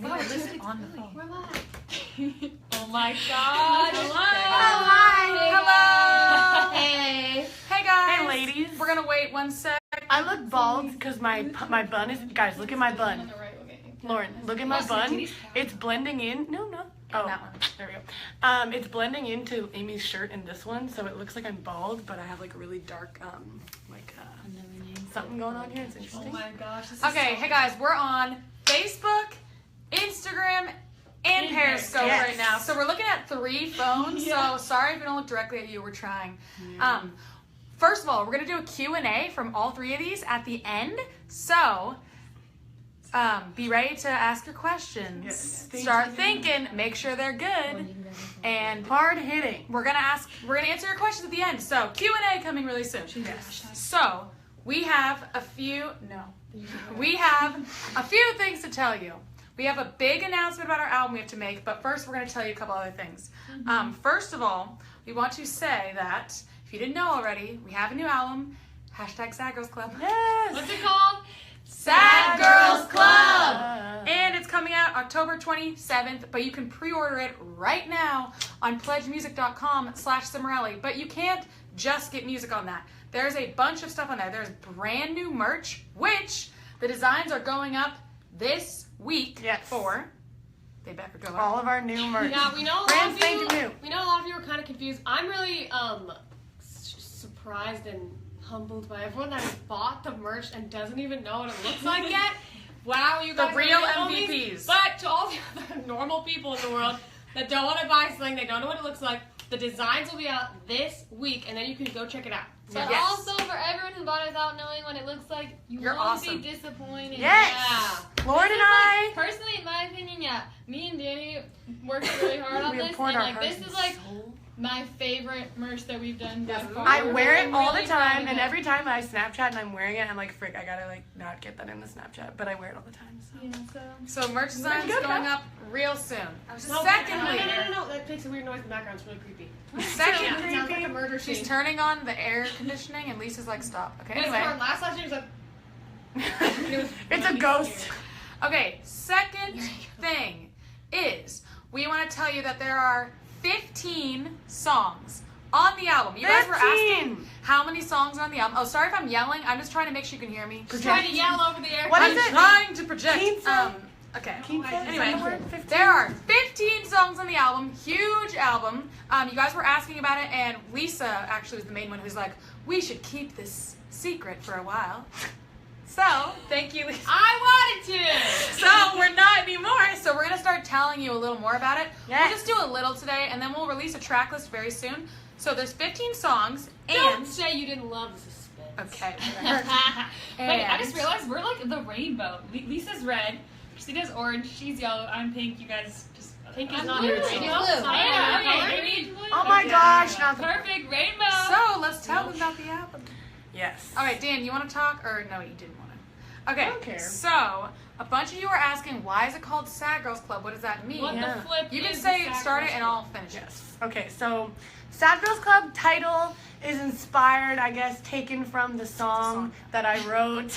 need to listen on the phone. We're live. Oh my god. Hello. Hello. Hey. Hey guys. Hey ladies. We're gonna wait 1 sec. I look bald because my bun is. Guys, look at my bun. Lauren, look at my bun. It's blending in. No. Oh, that one. There we go. It's blending into Amy's shirt in this one, so it looks like I'm bald, but I have like a really dark, something going on here. It's interesting. Oh my gosh. Okay, hey guys, we're on Facebook, Instagram, and Periscope Yes. right now. So we're looking at 3 phones. So sorry if we don't look directly at you. We're trying. First of all, we're gonna do a Q&A from all 3 of these at the end. So be ready to ask your questions. Yes. Start thinking. Make sure they're good. And Hard hitting. we're gonna answer your questions at the end. So Q&A coming really soon. Yes. So we have a few things to tell you. We have a big announcement about our album we have to make, but first we're gonna tell you a couple other things. First of all, we want to say that if you didn't know already, we have a new album. #SadGirlsClub. Yes. What's it called? Sad Girls Club. Uh, And it's coming out October 27th, but you can pre-order it right now on pledgemusic.com/Cimorelli. But you can't just get music on that. There's a bunch of stuff on there. There's brand new merch, which the designs are going up this week Yes. for. They better go up. all of our new merch. Yeah, we know a lot Brand of spanking you. new. We know a lot of you are kind of confused. I'm really surprised and humbled by everyone that has bought the merch and doesn't even know what it looks like yet. Wow, you The guys real are homies. MVPs. But to all the other normal people in the world that don't want to buy something, they don't know what it looks like, the designs will be out this week, and then you can go check it out. But Yes. also for everyone who bought it without knowing what it looks like, You're won't awesome. be disappointed. Yes. Yeah. Lauren and I. Personally, in my opinion, yeah, me and Dani worked really hard on We have this, poured and our like hearts this is and like soul. my favorite merch that we've done thus far. I We're wear it all the really proud time, of and it. every time I Snapchat and I'm wearing it, I'm like, frick, I gotta like not get that in the Snapchat, but I wear it all the time. So. Yeah, so. So merch designs Good, going huh? up real soon. No, Secondly, no. That makes a weird noise in the background. It's really creepy. It secondly, sounds like a murder scene. she's turning on the air conditioning, and Lisa's like, stop. Okay, But anyway. last year was like, It's a ghost. Okay, second thing is we want to tell you that there are 15 songs on the album. You guys were 15. asking how many songs are on the album. Oh, sorry if I'm yelling. I'm just trying to make sure you can hear me. trying to yell over the air. What I'm is it? trying to project. Quince? Okay. Anyway, There are 15 songs on the album. Huge album. You guys were asking about it, and Lisa actually was the main one who's like, we should keep this secret for a while. So, thank you, Lisa. I wanted to. So, we're not anymore. So, we're going to start telling you a little more about it. Yes. We'll just do a little today, and then we'll release a track list very soon. So, there's 15 songs, Don't and... say you didn't love the suspense. Okay. Wait, I just realized we're like the rainbow. Lisa's red, Christina's orange, she's yellow, I'm pink. You guys just Pink is I'm not blue. your She's rainbow. blue. Sorry. Yeah, okay, Okay. maybe. Oh my gosh, not the. Perfect rainbow. So, let's tell them about the album. Yes. All right, Dan, you want to talk? Or no, you didn't want to. Okay. I don't care. So, a bunch of you are asking, why is it called Sad Girls Club? What does that mean? What Yeah. the flip You can is say the Sad start it Girls and I'll finish it. Yes. Okay, so Sad Girls Club title is inspired, I guess, taken from the song that I wrote,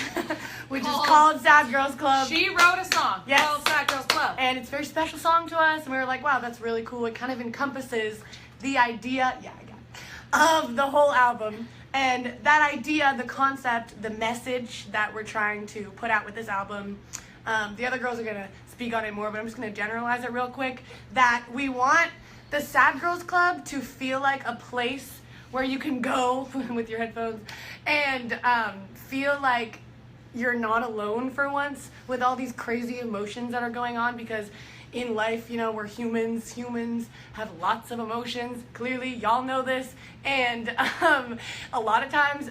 which is called Sad Girls Club. She wrote a song Yes. called Sad Girls Club. And it's a very special song to us, and we were like, wow, that's really cool. It kind of encompasses the idea, of the whole album. And that idea, the concept, the message that we're trying to put out with this album, the other girls are going to speak on it more, but I'm just going to generalize it real quick, that we want the Sad Girls Club to feel like a place where you can go with your headphones and feel like you're not alone for once with all these crazy emotions that are going on, because in life, you know, we're humans. Humans have lots of emotions. Clearly, y'all know this. And a lot of times,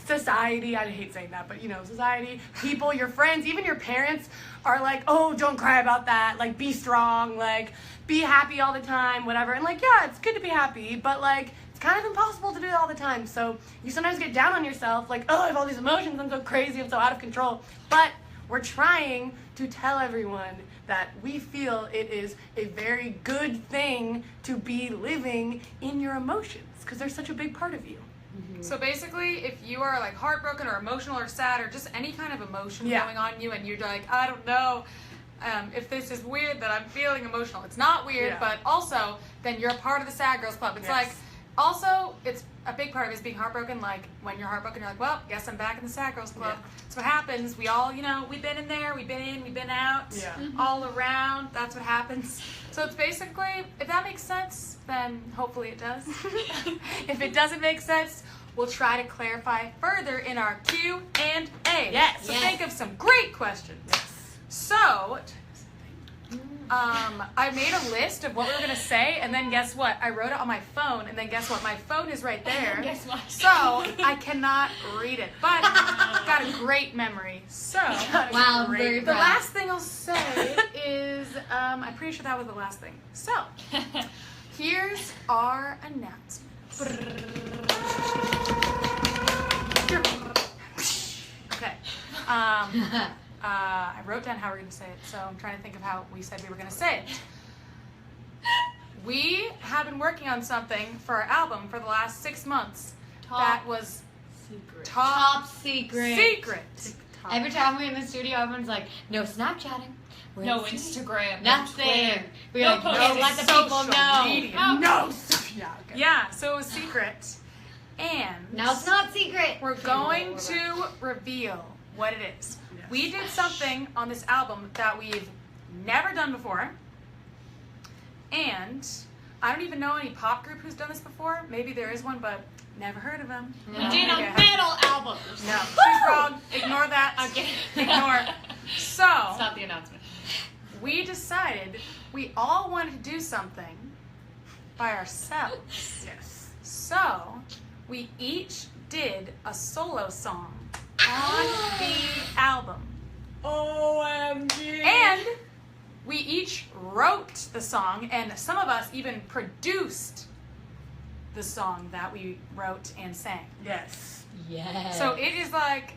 society, I hate saying that, but you know, society, people, your friends, even your parents are like, oh, don't cry about that. Like, be strong. Like, be happy all the time, whatever. And like, yeah, it's good to be happy, but like, it's kind of impossible to do it all the time. So you sometimes get down on yourself, like, oh, I have all these emotions. I'm so crazy. I'm so out of control. But we're trying to tell everyone that we feel it is a very good thing to be living in your emotions, because they're such a big part of you. So basically, if you are like heartbroken or emotional or sad or just any kind of emotion Yeah. going on in you and you're like, I don't know, if this is weird that I'm feeling emotional. It's not weird, Yeah. but also then you're a part of the Sad Girls Club. It's Yes. like, also, it's a big part of it is being heartbroken. Like, when you're heartbroken, you're like, well, guess I'm back in the Sad Girls Club. Yeah. That's what happens. We all, we've been in there, we've been in, we've been out, Yeah. all around. That's what happens. So it's basically, if that makes sense, then hopefully it does. If it doesn't make sense, we'll try to clarify further in our Q&A. Yes. So Yes. think of some great questions. So, I made a list of what we were gonna say, and then guess what? I wrote it on my phone, and then guess what? My phone is right there. Guess what? So I cannot read it, but got a great memory. So Wow, I'm very the proud. last thing I'll say is, I'm pretty sure that was the last thing. So here's our announcement. Okay. I wrote down how we're going to say it, so I'm trying to think of how we said we were going to say it. We have been working on something for our album for the last 6 months. That was Secret. top secret. secret. Every time we're in the studio, everyone's like, no Snapchatting. We're No in the studio. Instagram. Nothing. Twitter. We're No like, posting. no, let the Social people know. media. No. Yeah. Okay. Yeah, so it was secret. And Now it's not secret. we're going to reveal what it is. Yes. We did something on this album that we've never done before. And I don't even know any pop group who's done this before. Maybe there is one, but never heard of them. We did a Okay. metal album. No, she's wrong. Ignore that. Okay. Ignore. So, Stop the announcement. we decided we all wanted to do something by ourselves. Yes. So, we each did a solo song on the album. OMG. And we each wrote the song, and some of us even produced the song that we wrote and sang. Yes. Yes. So it is like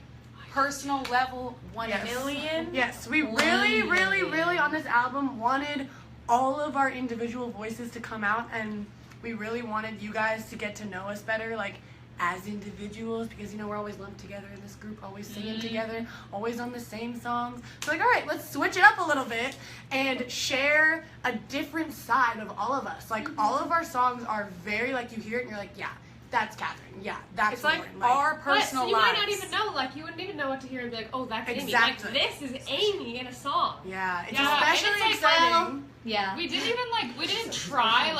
personal level 1,000,000. Yes. We really on this album wanted all of our individual voices to come out, and we really wanted you guys to get to know us better, like as individuals, because we're always lumped together in this group, always singing together, always on the same songs. So all right, let's switch it up a little bit and share a different side of all of us. Like all of our songs are very you hear it and you're like, yeah, that's Catherine. Yeah, that's It's like Lauren. our But personal you lives. might not even know, you wouldn't even know what to hear and be like, oh, that's Exactly. Amy. Like, this is Amy in a song. Yeah, it's Yeah, and especially it's like, exciting. yeah. We didn't even we didn't try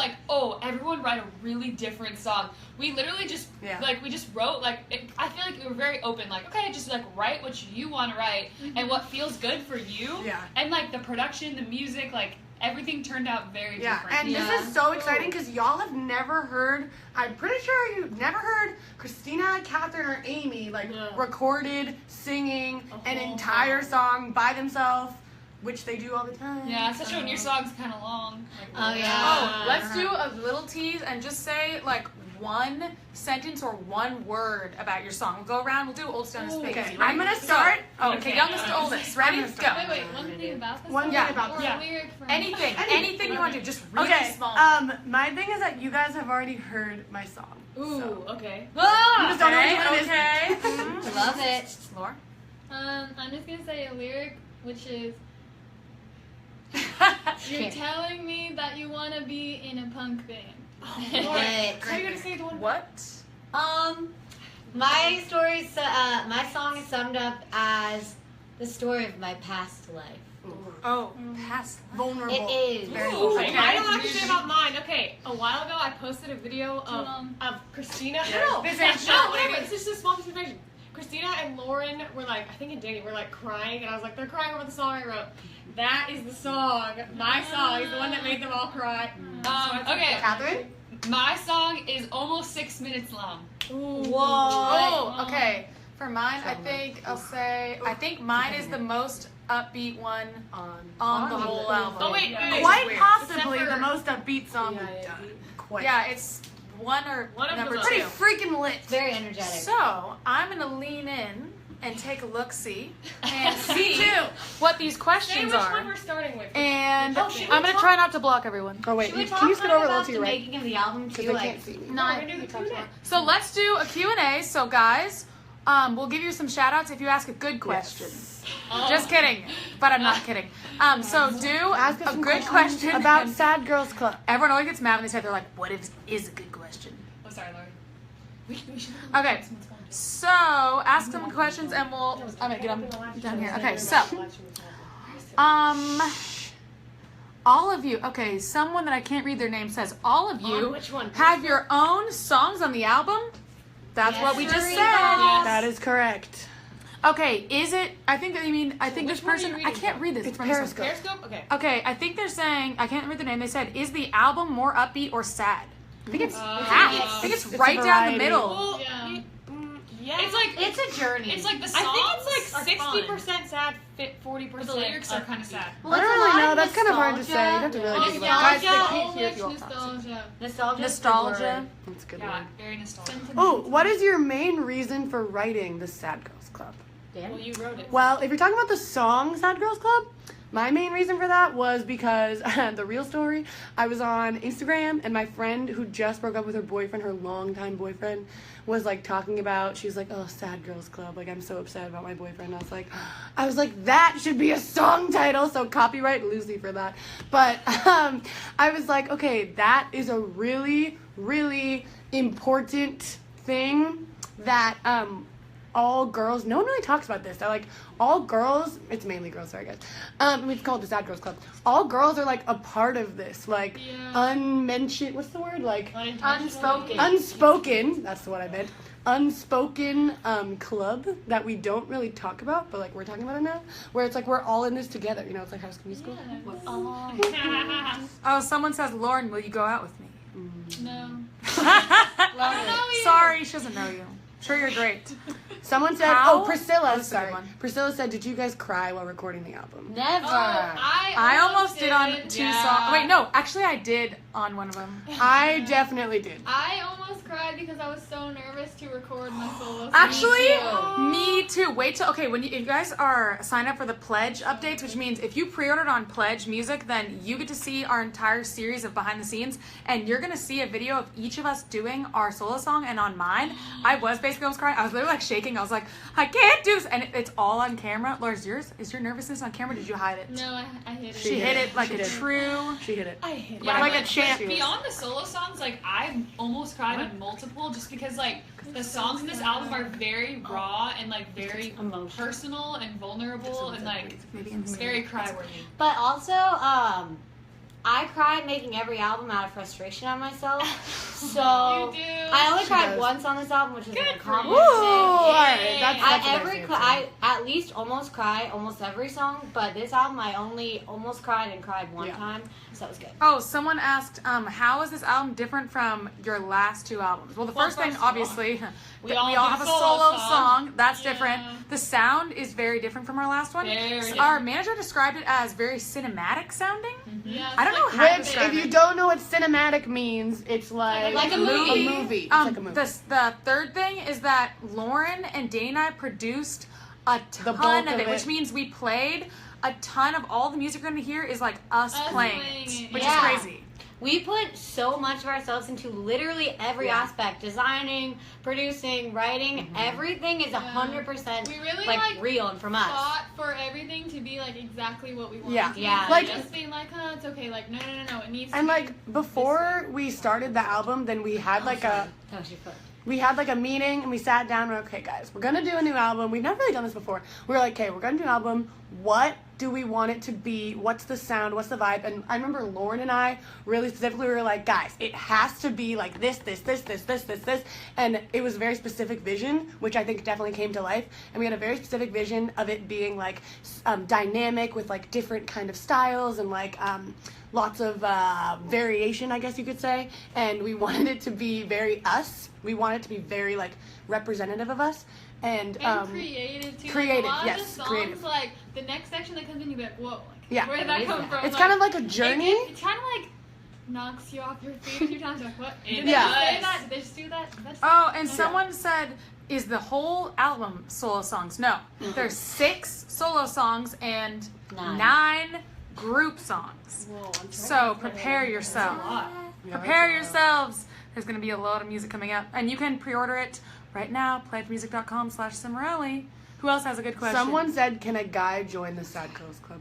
everyone write a really different song. We literally just we just wrote I feel like we were very open, okay, just write what you want to write and what feels good for you. Yeah. And the production, the music, everything turned out very different. And this is so exciting because y'all have never heard, I'm pretty sure you've never heard Christina, Catherine, or Amy recorded singing an entire song by themselves, which they do all the time. Yeah, especially when your song's kind of long. Oh, yeah. Oh, let's do a little tease and just say one sentence or one word about your song. We'll go around. We'll do old stone is fake. Okay, I'm gonna start. Okay, youngest to oldest. Ready? I'm gonna Go. Wait, one thing about this One song? thing about or this a song. lyric from Anything you want to do, just really Okay, small. my thing is that you guys have already heard my song. Ooh, So. okay. You just don't know what it is. Okay. Love it. Laura? I'm just gonna say a lyric, which is, you're Okay. telling me that you want to be in a punk band. What? How are you gonna say the one? What? My story, my song is summed up as the story of my past life. Oh, past. Vulnerable. It is. Very Ooh, vulnerable. okay. I know what I have to say about mine. Okay, a while ago I posted a video of Christina. No, This ain't no, whatever. It's just a small piece of information. Christina and Lauren were I think and Dani were crying, and I was like, they're crying over the song I wrote. That is the song. My song is the one that made them all cry. Okay, Catherine? my song is almost 6 minutes long. Oh, okay. For mine, I think I'll say, I think mine is the most upbeat one on the whole album. Oh, wait, wait. Quite Weird. possibly Except for- the most upbeat song Yeah, we've yeah. done. Quite. Yeah, it's one of number the Pretty two. freaking lit. Very energetic. So, I'm going to lean in and take a look-see and see too. what these Say questions which one are. we're starting with. And Oh, should I'm we going to talk- try not to block everyone. oh wait, Should we can talk you scoot over a little about to the your right? making of the album Because too? they can't see me. No, we're gonna do the Q&A. So let's do a Q&A. So guys, We'll give you some shout outs if you ask a good question. Just kidding, but I'm not kidding. So do Ask us a some good questions question about and Sad Girls Club. everyone always gets mad when they say, they're like, what is a good question? Oh, sorry, Lauren. We should Okay, so ask them questions and we'll. I'm gonna get them down here. Okay, so all of you. Okay, someone that I can't read their name says all of you which one? have your own songs on the album. That's what we just said. That is correct. Okay, is it? I think this Which one are person. you I reading can't from? read this. It's from this one. Periscope. Periscope? Okay. Okay, I think they're saying, I can't read the name. They said, is the album more upbeat or sad? I think it's half. I think it's It's a right down variety. the middle. Well, Yeah. yeah. It's like It's a journey. it's like the I songs think it's like are 60% sad, 40%. but the lyrics are kind of sad. Well, I it's don't a really lot know. of That's kind of hard to say. You have to really think about it. Guys, they can't hear if you all talk. Nostalgia. Nostalgia. Nostalgia. That's a good Yeah, one. very nostalgic. Oh, what is your main reason for writing the Sad Girls Club? Well, you wrote it. Well, if you're talking about the song Sad Girls Club, my main reason for that was because the real story, I was on Instagram and my friend who just broke up with her boyfriend, her longtime boyfriend, was like talking about, she's like, oh, Sad Girls Club, like I'm so upset about my boyfriend. I was like, that should be a song title, so copyright Lucy for that. But I was like, okay, that is a really, really important thing that all girls, no one really talks about this. They're like, all girls, it's mainly girls, sorry guys. It's called the Sad Girls Club. All girls are like a part of this, like unmentioned, what's the word? Like unspoken, that's what I meant. Unspoken club that we don't really talk about, but like we're talking about it now. Where it's like we're all in this together, you know, it's like High School Musical. Oh, someone says, Lauren, will you go out with me? No. Sorry, she doesn't know you. Sure, you're great. Someone said, How? Priscilla, That's a good sorry. one. Priscilla said, did you guys cry while recording the album? Never. I almost did on 2 songs. Wait, no, actually I did on one of them. I definitely did. I almost cried because I was so nervous to record my solo. Actually, me too. Wait till, okay, if you guys are signed up for the Pledge updates, which means if you pre-ordered on Pledge Music, then you get to see our entire series of behind the scenes, and you're gonna see a video of each of us doing our solo song. And on mine, I was basically almost crying. I was literally like shaking. I was like, I can't do this, and it's all on camera. Laura, is your nervousness on camera? Or did you hide it? No, I hit it. She hit it like She a did. true. She hit it. I hit it. Yeah, Like a but champ. beyond the solo songs, like I almost cried on multiple, just because like the songs in this album are very raw and like very personal and vulnerable and like it's very cry-worthy. But also, I cried making every album out of frustration on myself. So You do. I only She cried does. once on this album, which is an Good for you. Woo! accomplishment. Alright, that's a nice answer. I at least almost cry almost every song, but this album I only almost cried and cried one Yeah. time, so it was good. Oh, someone asked, how is this album different from your last 2 albums? Well, the first thing, first of all, obviously, we we all all did have a solo solo song. song. That's Yeah. different. The sound is very different from our last one. Very Our manager described it as very cinematic sounding. Yeah, I don't know how to Which, describe if you it. don't know what cinematic means, it's like a movie. A movie. It's like a movie. The third thing is that Lauren and Dana produced a bulk ton of of it, which it. means we played a ton of all the music you're going to hear is like us playing it, which Yeah. is crazy. We put so much of ourselves into literally every aspect: designing, producing, writing. Everything is 100% We really like real and from us. fought for everything to be like exactly what we wanted. Yeah. to be. Yeah. Like- just being like, oh, it's okay. Like, no, it needs to And be like before we started the album, then we had like a That was your foot. meeting and we sat down and we're okay guys, we're gonna do a new album. We've never really done this before. We were like, okay, we're gonna do an album. What do we want it to be? What's the sound? What's the vibe? And I remember Lauren and I really specifically were like, guys, it has to be like this. And it was a very specific vision, which I think definitely came to life. And we had a very specific vision of it being like dynamic with like different kind of styles and like lots of variation, I guess you could say. And we wanted it to be very us. We wanted it to be very like representative of us. And creative too. creative, Like, a lot yes, of the songs, creative. like the next section that comes in, you be like, whoa, like, Yeah. where did that come from? it's kind of like a journey. It kind of like knocks you off your feet a few times. Like, what? Did they Yeah. just say that? Did they just do that? That's Oh, and someone said, is the whole album solo songs? No. There's 6 solo songs and 9 group songs. Whoa, I'm trying So to prepare yourself. Yeah, Prepare that's a lot. yourselves. There's going to be a lot of music coming out. And you can pre-order it right now. Pledgemusic.com/Cimorelli. Who else has a good question? Someone said, "Can a guy join the Sad Girls Club?"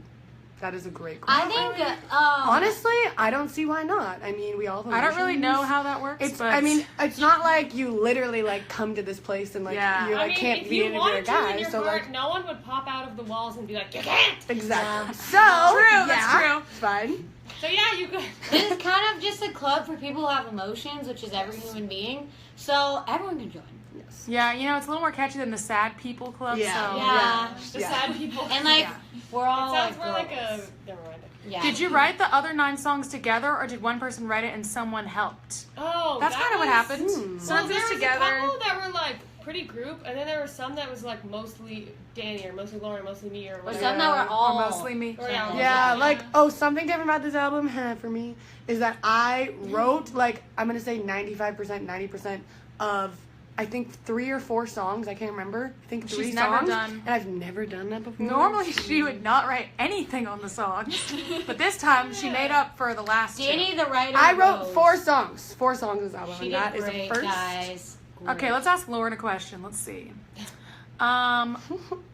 That is a great question. I think Honestly, I don't see why not. I mean, we all have I don't really emotions. know how that works. It's. but I mean, it's not like you literally like come to this place and like Yeah. you I like mean, can't if be you into a wanted to in guy. your So heart, like no one would pop out of the walls and be like, you can't. exactly. Yeah. So True, that's yeah, true. it's fine. So yeah, you could. this is kind of just a club for people who have emotions, which is every human being. So everyone can join. Yes. yeah, you know, it's a little more catchy than the Sad People Club. Yeah. So. Yeah. The Yeah. sad people. And like Yeah. we're all It sounds like more like a. girls. Never mind. Yeah. Did you write the other 9 songs together, or did one person write it and someone helped? Oh, That's that kind of what was- happened. Well, Someone there goes was together. a couple that were like pretty group, and then there were some that was like mostly Dani or mostly Lauren, mostly me or Or whatever. some that were all Or mostly me. Or yeah, Yeah, mostly. like something different about this album for me is that I wrote like I'm gonna say 95%, 90% of I think 3 or 4 songs. I can't remember. I think 3 She's songs. never done- And I've never done that before. Normally she would not write anything on the songs, but this time she made up for the last 2. Danny the writer. I wrote knows. 4 songs. 4 songs this album, She and did that is great, a first. guys. Okay, let's ask Lauren a question. Let's see.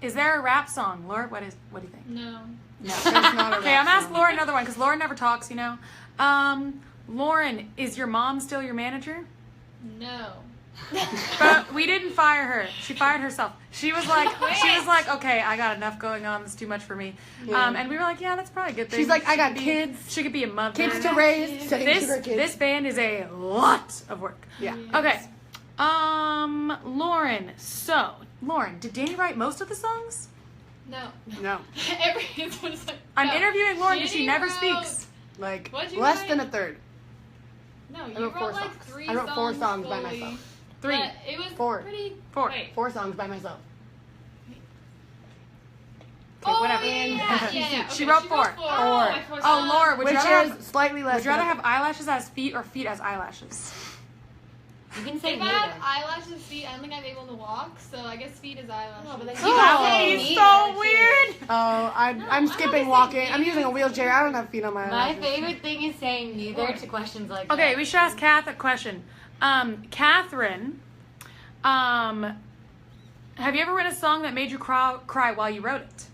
Is there a rap song? Lauren, what do you think? No. No, there's not a Okay, rap I'm asking song. Lauren another one because Lauren never talks, you know. Lauren, is your mom still your manager? No. But we didn't fire her. She fired herself. She was like, okay, I got enough going on. It's too much for me. Yeah. And we were like, yeah, that's probably a good thing. She's like, I She got could be- kids. She could be a mother. Kids to raise. Same to her kids. This band is a lot of work. Yeah. Okay. Lauren. So, Lauren, did Dani write most of the songs? No. No. Everyone's like, I'm no. interviewing Lauren because she Danny never wrote- speaks. Like What'd you less write? than a third. No, you I wrote 4 wrote like songs. 3 I wrote 4 songs by fully, myself. 3, But it was 4. pretty. 4. Wait. 4 songs by myself. Okay, Oh, whatever. yeah. She Okay, wrote 4. my first Oh, song. Laura, would Which you rather is slightly less. would you rather than have eyelashes as feet or feet as eyelashes? You can say If I have neither. eyelashes, feet, I don't think I'm able to walk, so I guess feet is eyelashes. No, but then Oh. That would be neither, so too. weird. Oh, I'm No, I'm I skipping wanna say walking. I'm neither. using a wheelchair. I don't have feet on my My eyelashes. favorite thing is saying neither to questions like that. Okay, we should ask Kath a question. Catherine, have you ever written a song that made you cry while you wrote it?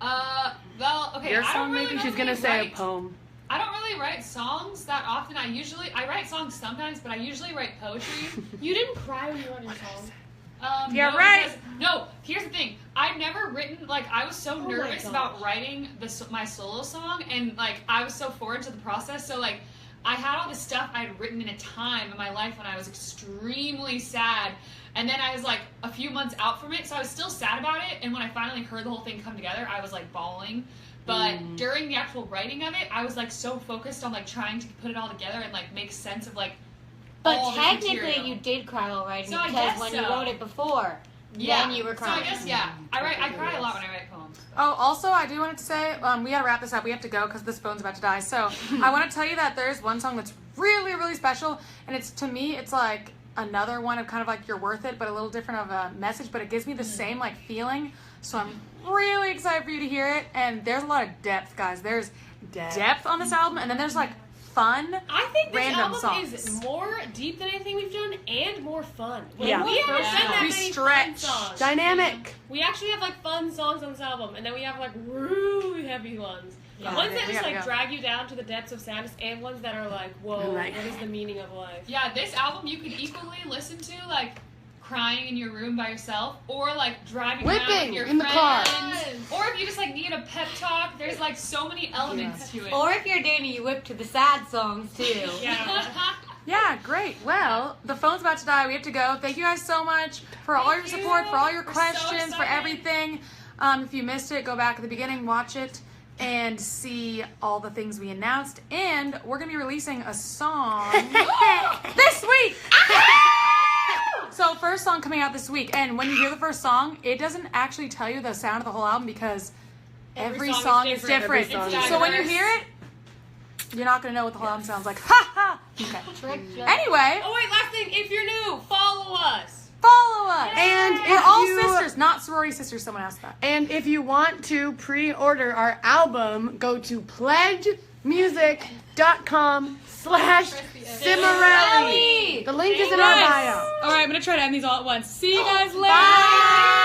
Well, okay. Your I song, don't really maybe? She's gonna normally say a write- poem. I don't really write songs that often. I write songs sometimes, but I usually write poetry. You didn't cry when you wrote your song. Yeah, no, right. because- no, here's the thing. I've never written, like, I was so my nervous gosh. about writing my solo song, and, like, I was so foreign to the process, so, like, I had all this stuff I had written in a time in my life when I was extremely sad, and then I was, like, a few months out from it, so I was still sad about it, and when I finally heard the whole thing come together, I was, like, bawling. But during the actual writing of it, I was, like, so focused on, like, trying to put it all together and, like, make sense of, like, But all this technically, material. you did cry while writing So I because guess when you so. wrote it before, then you were crying. So I guess, yeah. I cry a lot when I write poems. Oh, also, I do want to say, we gotta wrap this up. We have to go because this phone's about to die. So, I want to tell you that there's one song that's really, really special, and it's, to me, it's like another one of kind of like You're Worth It, but a little different of a message, but it gives me the same, like, feeling. So, I'm really excited for you to hear it, and there's a lot of depth, guys. There's depth on this album, and then there's, like, fun. I think this Random album songs. is more deep than anything we've done and more fun. Like, Yeah. we haven't Yeah. done that We many stretch. fun songs. Dynamic. We actually have like fun songs on this album, and then we have like really heavy ones. Yeah. Ones that We just gotta like go. drag you down to the depths of sadness, and ones that are like, whoa, Like- what is the meaning of life? Yeah, this album you could equally listen to, like, crying in your room by yourself, or, like, driving around Whipping with your in the car. friends. Or if you just, like, need a pep talk, there's, like, so many elements to it. Or if you're Danny, you whip to the sad songs too. Yeah. Yeah, great. Well, the phone's about to die. We have to go. Thank you guys so much for all your Thank support, you. for all your We're so questions, for excited. everything. If you missed it, go back at the beginning, watch it, and see all the things we announced. And we're going to be releasing a song this week. So, first song coming out this week. And when you hear the first song, it doesn't actually tell you the sound of the whole album because every song is different. Every song is So when you diverse. hear it, you're not going to know what the whole album sounds like. Ha ha! Okay. Anyway, Oh wait, last thing, if you're new, follow us. follow us. And We're if all you- sisters, not sorority sisters. Someone asked that. And if you want to pre-order our album, go to Livestream.com/Cimorelli. The link is in our bio. All right, I'm gonna try to end these all at once. See you guys later. Bye.